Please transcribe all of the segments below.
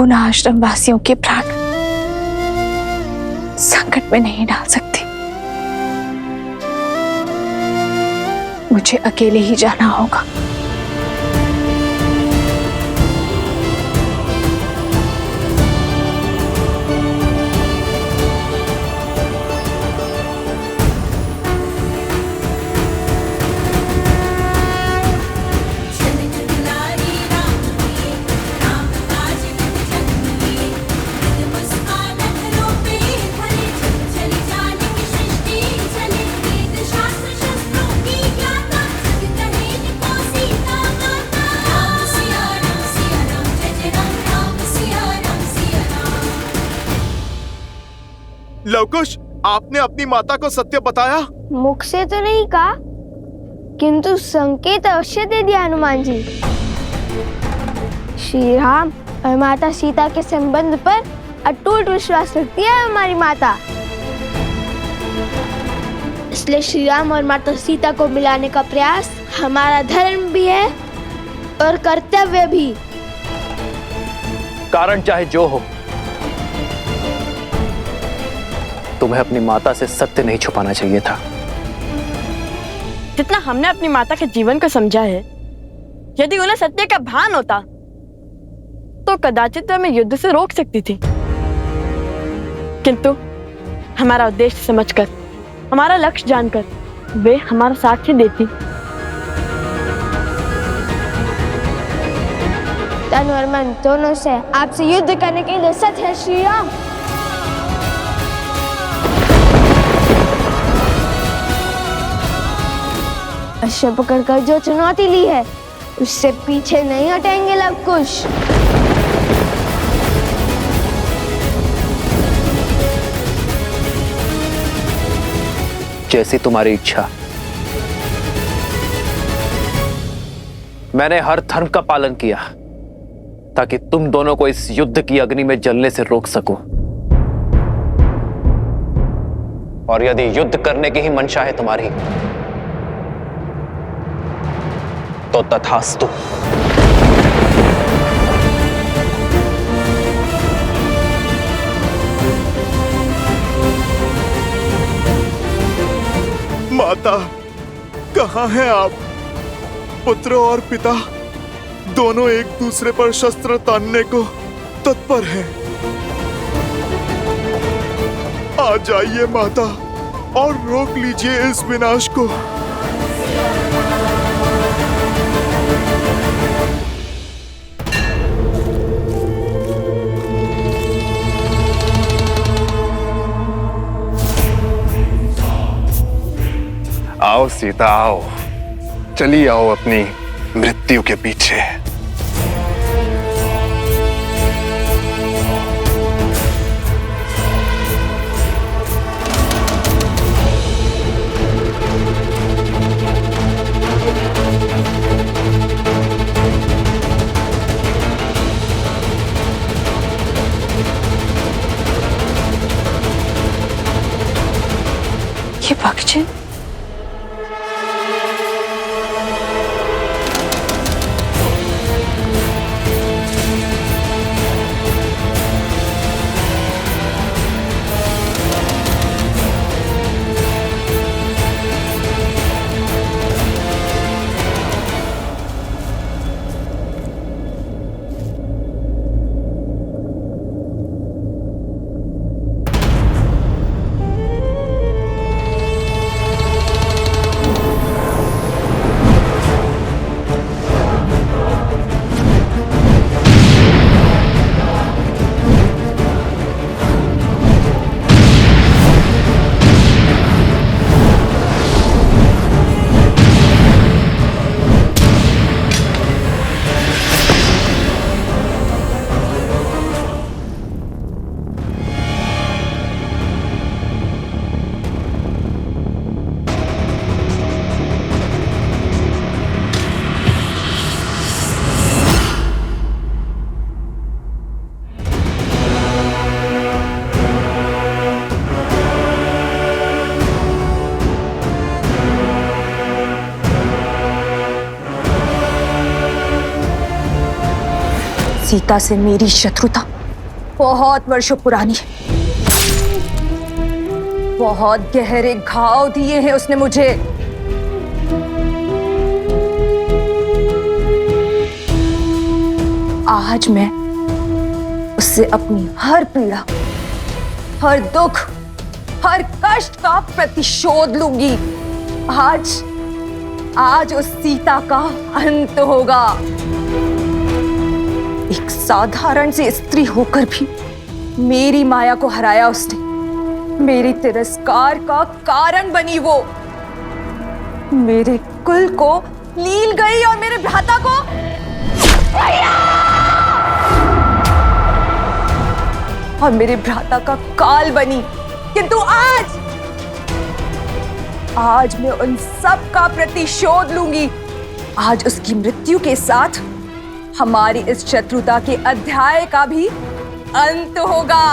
पुनः आश्रम वासियों के प्राण संकट में नहीं डाल सकती। मुझे अकेले ही जाना होगा। लवकुश, आपने अपनी माता को सत्य बताया? मुख से तो नहीं कहा, किंतु संकेत अवश्य दे दिया हनुमान जी। श्री राम और माता सीता के संबंध पर अटूट विश्वास रखती है हमारी माता। इसलिए श्री राम और माता सीता को मिलाने का प्रयास हमारा धर्म भी है और कर्तव्य भी। कारण चाहे जो हो, तुम्हें अपनी माता से सत्य नहीं छुपाना चाहिए था। जितना हमने अपनी माता के जीवन को समझा है, यदि उन्हें सत्य का भान होता तो कदाचित हमें युद्ध से रोक सकती थी, किंतु हमारा उद्देश्य समझकर, हमारा लक्ष्य जानकर वे हमारा साथ ही देती। तन और मन दोनों से आपसे युद्ध करने के लिए सत्य है श्री राम। अश्व पकड़कर जो चुनौती ली है, उससे पीछे नहीं हटेंगे लवकुश। जैसी तुम्हारी इच्छा। मैंने हर धर्म का पालन किया ताकि तुम दोनों को इस युद्ध की अग्नि में जलने से रोक सकूं। और यदि युद्ध करने की ही मंशा है तुम्हारी, तो तथास्तु। माता, कहाँ हैं आप? पुत्र और पिता दोनों एक दूसरे पर शस्त्र तानने को तत्पर हैं। आ जाइए माता और रोक लीजिए इस विनाश को। आओ सीता, आओ, चली आओ अपनी मृत्यु के पीछे। ये भक्षण सीता से मेरी शत्रुता बहुत वर्षों पुरानी है। बहुत गहरे घाव दिए हैं उसने मुझे। आज मैं उससे अपनी हर पीड़ा, हर दुख, हर कष्ट का प्रतिशोध लूंगी। आज उस सीता का अंत होगा। एक साधारण सी स्त्री होकर भी मेरी माया को हराया उसने। मेरे तिरस्कार का कारण बनी वो। मेरे कुल को लील गई और मेरे भ्राता को और मेरे भ्राता का काल बनी। किंतु आज मैं उन सब का प्रतिशोध लूंगी। आज उसकी मृत्यु के साथ हमारी इस शत्रुता के अध्याय का भी अंत होगा।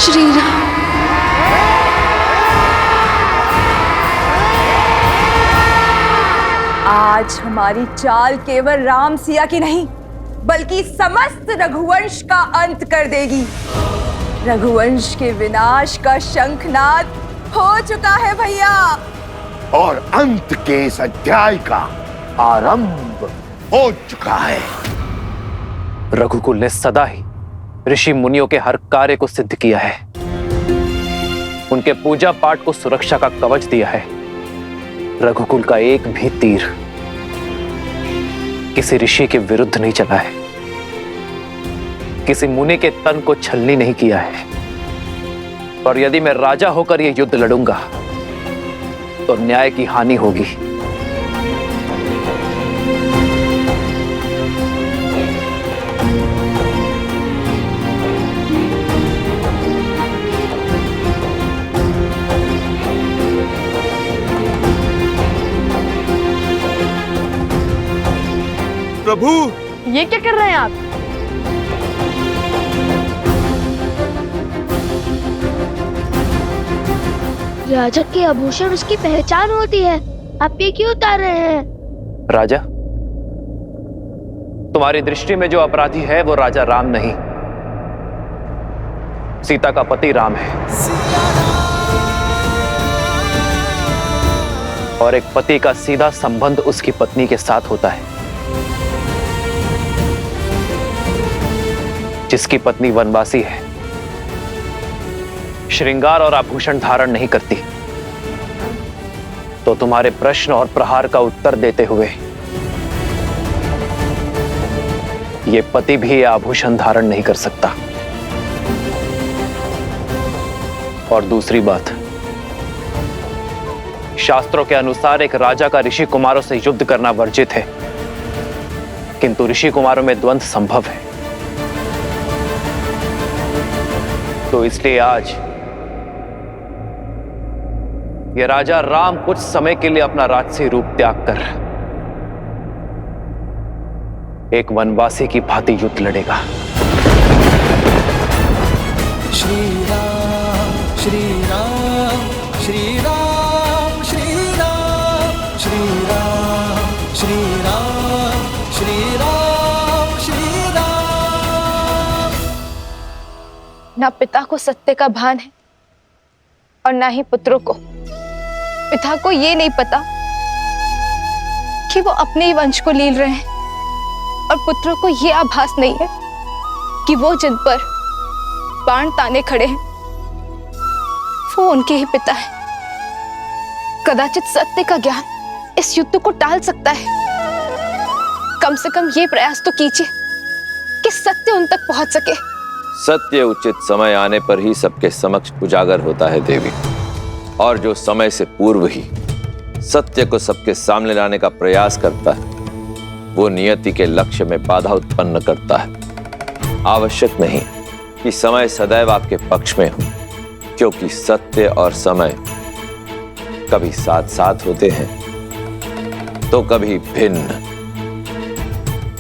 श्री राम। आज हमारी चाल केवल राम सिया की नहीं बल्कि समस्त रघुवंश का अंत कर देगी। रघुवंश के विनाश का शंखनाद हो चुका है भैया। और अंत के इस अध्याय का आरंभ हो चुका है। रघुकुल ने सदा ही ऋषि मुनियों के हर कार्य को सिद्ध किया है। उनके पूजा पाठ को सुरक्षा का कवच दिया है। रघुकुल का एक भी तीर किसी ऋषि के विरुद्ध नहीं चला है। किसी मुनि के तन को छलनी नहीं किया है। और यदि मैं राजा होकर यह युद्ध लड़ूंगा तो न्याय की हानि होगी। प्रभु, ये क्या कर रहे हैं आप? राजा के आभूषण उसकी पहचान होती है। आप ये क्यों उतार रहे हैं? राजा, तुम्हारी दृष्टि में जो अपराधी है वो राजा राम नहीं, सीता का पति राम है। और एक पति का सीधा संबंध उसकी पत्नी के साथ होता है। जिसकी पत्नी वनवासी है, श्रृंगार और आभूषण धारण नहीं करती, तो तुम्हारे प्रश्न और प्रहार का उत्तर देते हुए ये पति भी ये आभूषण धारण नहीं कर सकता। और दूसरी बात, शास्त्रों के अनुसार एक राजा का ऋषि कुमारों से युद्ध करना वर्जित है, किंतु ऋषि कुमारों में द्वंद्व संभव है। तो इसलिए आज यह राजा राम कुछ समय के लिए अपना राजसी रूप त्याग कर एक वनवासी की भांति युद्ध लड़ेगा। श्री राम श्री राम श्री राम श्री राम श्री राम श्री राम श्री राम श्री राम। ना पिता को सत्य का भान है और ना ही पुत्रों को। पिता को ये नहीं पता कि वो अपने ही वंश को लील रहे हैं, और पुत्रों को ये आभास नहीं है कि वो जिन पर बाण ताने खड़े हैं वो उनके ही पिता है। कदाचित सत्य का ज्ञान इस युद्ध को टाल सकता है। कम से कम ये प्रयास तो कीजिए कि सत्य उन तक पहुंच सके। सत्य उचित समय आने पर ही सबके समक्ष उजागर होता है देवी, और जो समय से पूर्व ही सत्य को सबके सामने लाने का प्रयास करता है वो नियति के लक्ष्य में बाधा उत्पन्न करता है। आवश्यक नहीं कि समय सदैव आपके पक्ष में हो, क्योंकि सत्य और समय कभी साथ साथ होते हैं तो कभी भिन्न।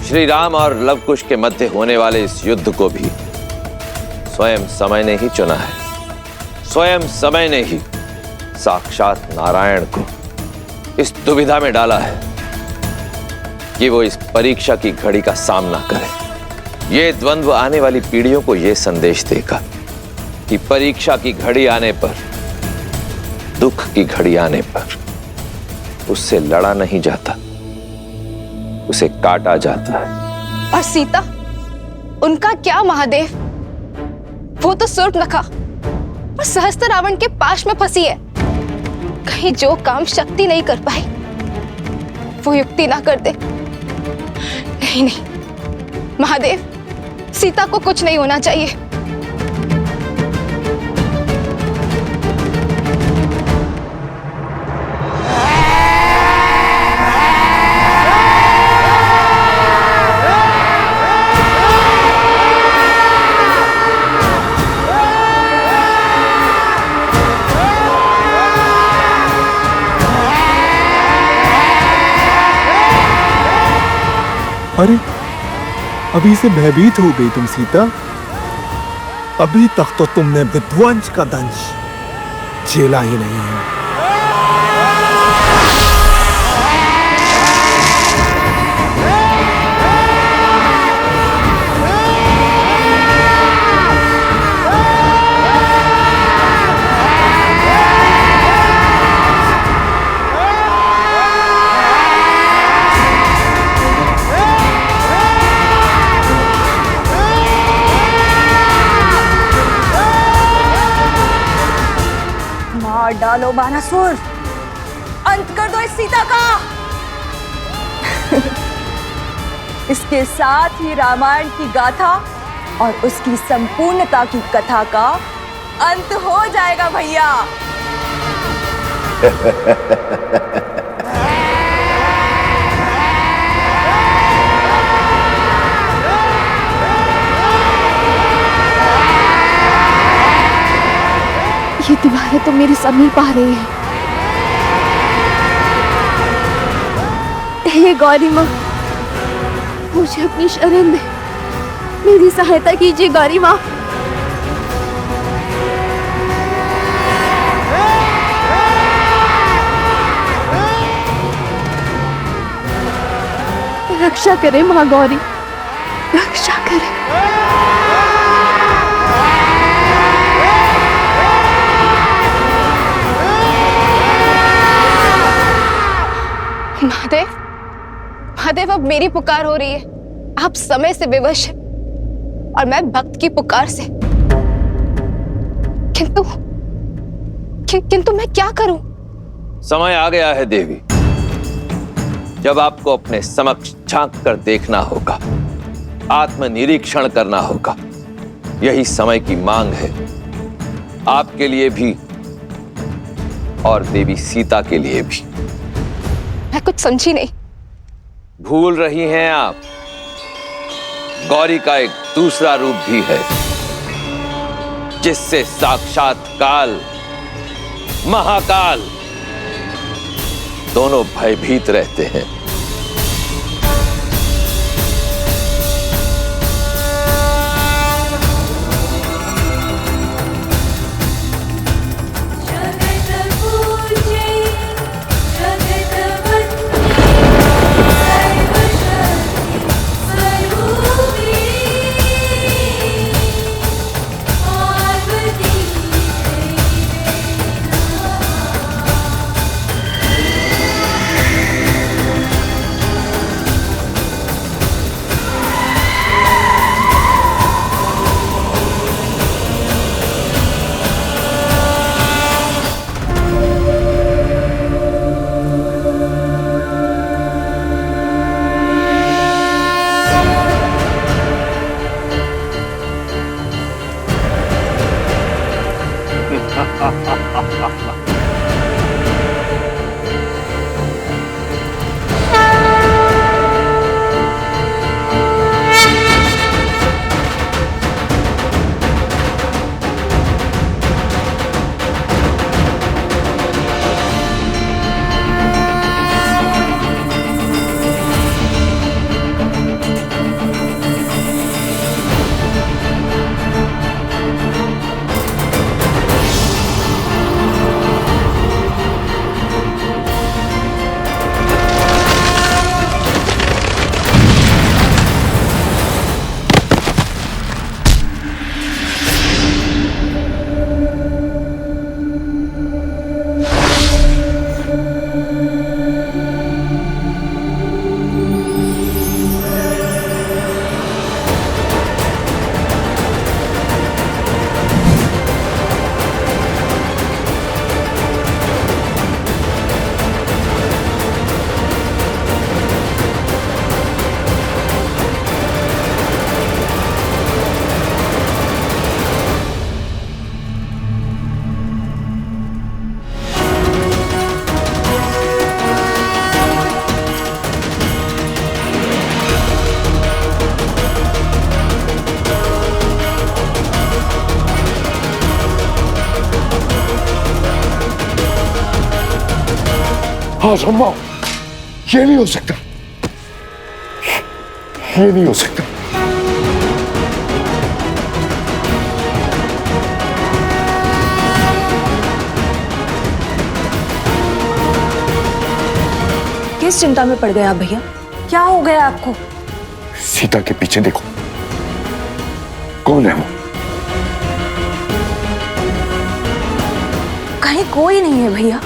श्री राम और लवकुश के मध्य होने वाले इस युद्ध को भी स्वयं समय ने ही चुना है। स्वयं समय ने ही साक्षात नारायण को इस दुविधा में डाला है कि वो इस परीक्षा की घड़ी का सामना करे। ये द्वंद्व आने वाली पीढ़ियों को ये संदेश देगा कि परीक्षा की घड़ी आने पर, दुख की घड़ी आने पर उससे लड़ा नहीं जाता, उसे काटा जाता है। और सीता, उनका क्या महादेव? वो तो सूर्पनखा और सहस्त्र रावण के पाश में फंसी है। कहीं जो काम शक्ति नहीं कर पाई वो युक्ति ना कर दे। नहीं नहीं महादेव, सीता को कुछ नहीं होना चाहिए। अरे अभी से भयभीत हो गई तुम सीता। अभी तक तो तुमने विध्वंस का दंश झेला ही नहीं है। डालो बानासुर, अंत कर दो इस सीता का। इसके साथ ही रामायण की गाथा और उसकी संपूर्णता की कथा का अंत हो जाएगा भैया। ये दीवारें तो मेरे समीप आ रही है। हे गौरी माँ, मुझे अपनी शरण दे, मेरी सहायता कीजिए गौरी माँ। रक्षा करे माँ गौरी, रक्षा करे। महादेव, महादेव, अब मेरी पुकार हो रही है। आप समय से विवश हैं और मैं भक्त की पुकार से। किंतु मैं क्या करूं? समय आ गया है देवी, जब आपको अपने समक्ष झांक कर देखना होगा, आत्मनिरीक्षण करना होगा। यही समय की मांग है। आपके लिए भी और देवी सीता के लिए भी। मैं कुछ समझी नहीं। भूल रही हैं आप, गौरी का एक दूसरा रूप भी है जिससे साक्षात काल, महाकाल दोनों भयभीत रहते हैं। हाँ सम्मा, ये नहीं हो सकता, ये नहीं हो सकता। किस चिंता में पड़ गए आप भैया? क्या हो गया आपको? सीता के पीछे देखो, कौन है वो? कहीं कोई नहीं है भैया।